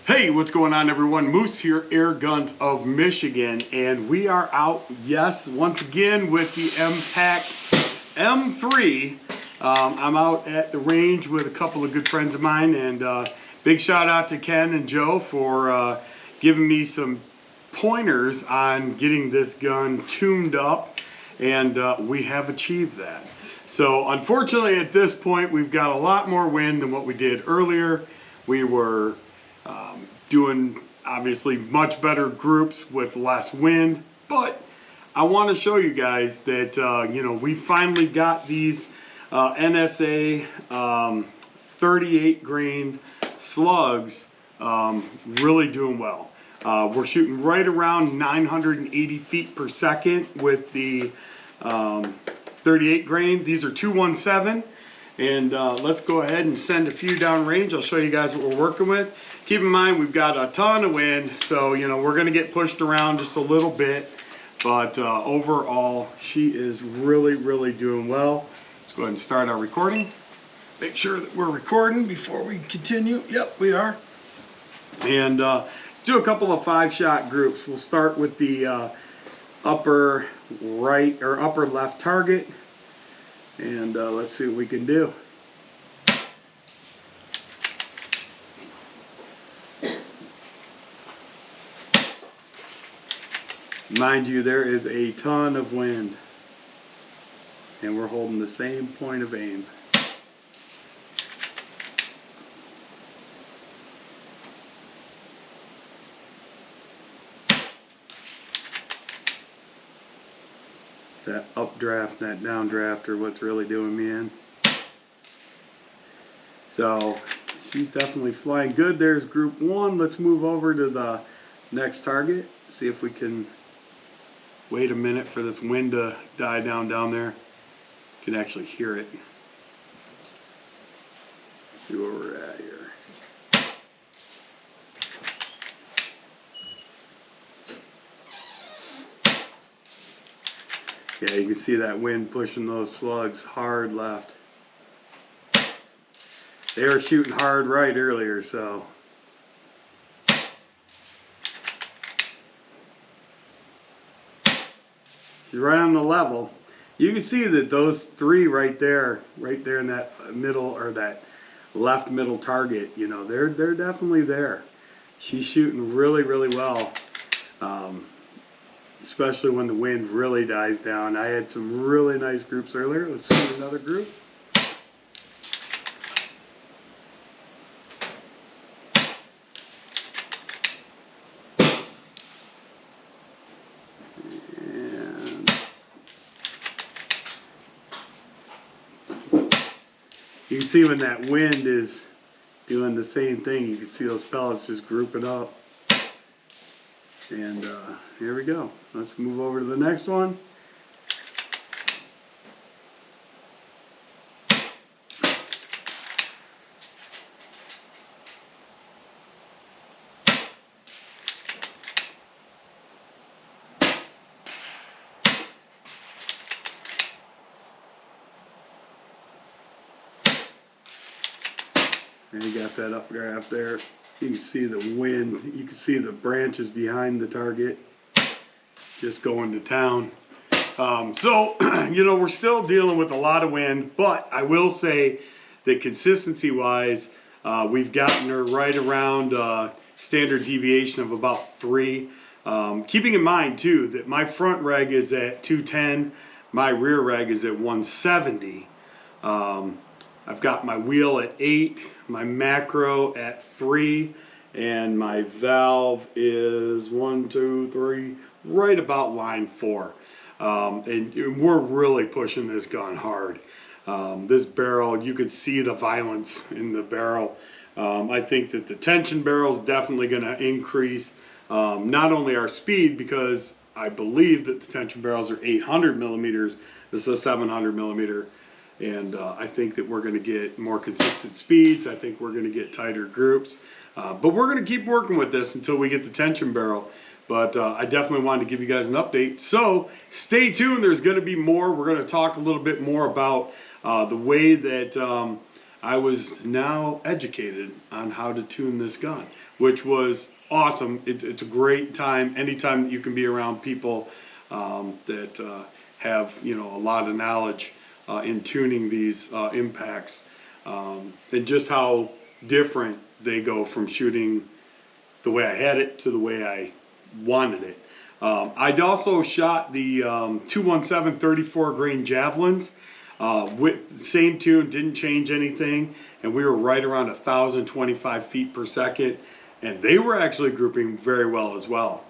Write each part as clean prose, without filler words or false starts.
Hey, what's going on everyone? Moose here, Airguns of Michigan, and we are out, yes, once again with the IMPACT M3. I'm out at the range with a couple of good friends of mine, and big shout out to Ken and Joe for giving me some pointers on getting this gun tuned up, and we have achieved that. So unfortunately at this point we've got a lot more wind than what we did earlier. We were doing obviously much better groups with less wind, but I want to show you guys that you know, we finally got these NSA 38 grain slugs really doing well. We're shooting right around 980 feet per second with the 38 grain. These are 217. And let's go ahead and send a few down range. I'll show you guys what we're working with. Keep in mind we've got a ton of wind, so you know we're going to get pushed around just a little bit, but overall she is really doing well. Let's go ahead and start our recording. Make sure that we're recording before we continue. Yep, we are. And let's do a couple of 5-shot groups. We'll start with the upper right or upper left target. And let's see what we can do. Mind you, there is a ton of wind, and we're holding the same point of aim. That updraft, that downdraft are what's really doing me in. So she's definitely flying good. There's group one. Let's move over to the next target. See if we can wait a minute for this wind to die down there. You can actually hear it. Let's see where we're at here. Yeah, you can see that wind pushing those slugs hard left. They were shooting hard right earlier, so. She's right on the level. You can see that those three right there in that middle or that left middle target, you know, they're definitely there. She's shooting really well. Especially when the wind really dies down. I had some really nice groups earlier. Let's see another group. And you can see when that wind is doing the same thing, you can see those pellets just grouping up. And here we go. Let's move over to the next one. And you got that updraft there. You can see the wind, you can see the branches behind the target just going to town. So, you know, we're still dealing with a lot of wind, but I will say that consistency wise, we've gotten her right around standard deviation of about 3. Keeping in mind too that my front reg is at 210, my rear reg is at 170. I've got my wheel at 8, my macro at 3, and my valve is 1, 2, 3, right about line 4. And we're really pushing this gun hard. This barrel, you could see the violence in the barrel. I think that the tension barrel is definitely going to increase not only our speed, because I believe that the tension barrels are 800 millimeters. This is a 700 millimeter. And I think that we're going to get more consistent speeds. I think we're going to get tighter groups. But we're going to keep working with this until we get the tension barrel. But I definitely wanted to give you guys an update. So stay tuned. There's going to be more. We're going to talk a little bit more about the way that I was now educated on how to tune this gun, which was awesome. It's a great time anytime that you can be around people that have, you know, a lot of knowledge in tuning these impacts, and just how different they go from shooting the way I had it to the way I wanted it. I'd also shot the 217 34 grain javelins with the same tune, didn't change anything, and we were right around 1,025 feet per second, and they were actually grouping very well as well.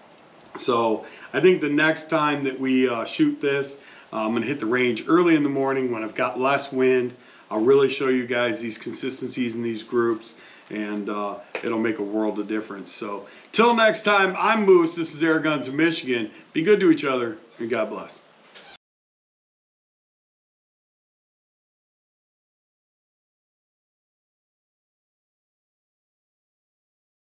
So I think the next time that we shoot this, I'm gonna hit the range early in the morning when I've got less wind. I'll really show you guys these consistencies in these groups, and it'll make a world of difference. So till next time, I'm Moose, this is Airguns of Michigan. Be good to each other, and God bless.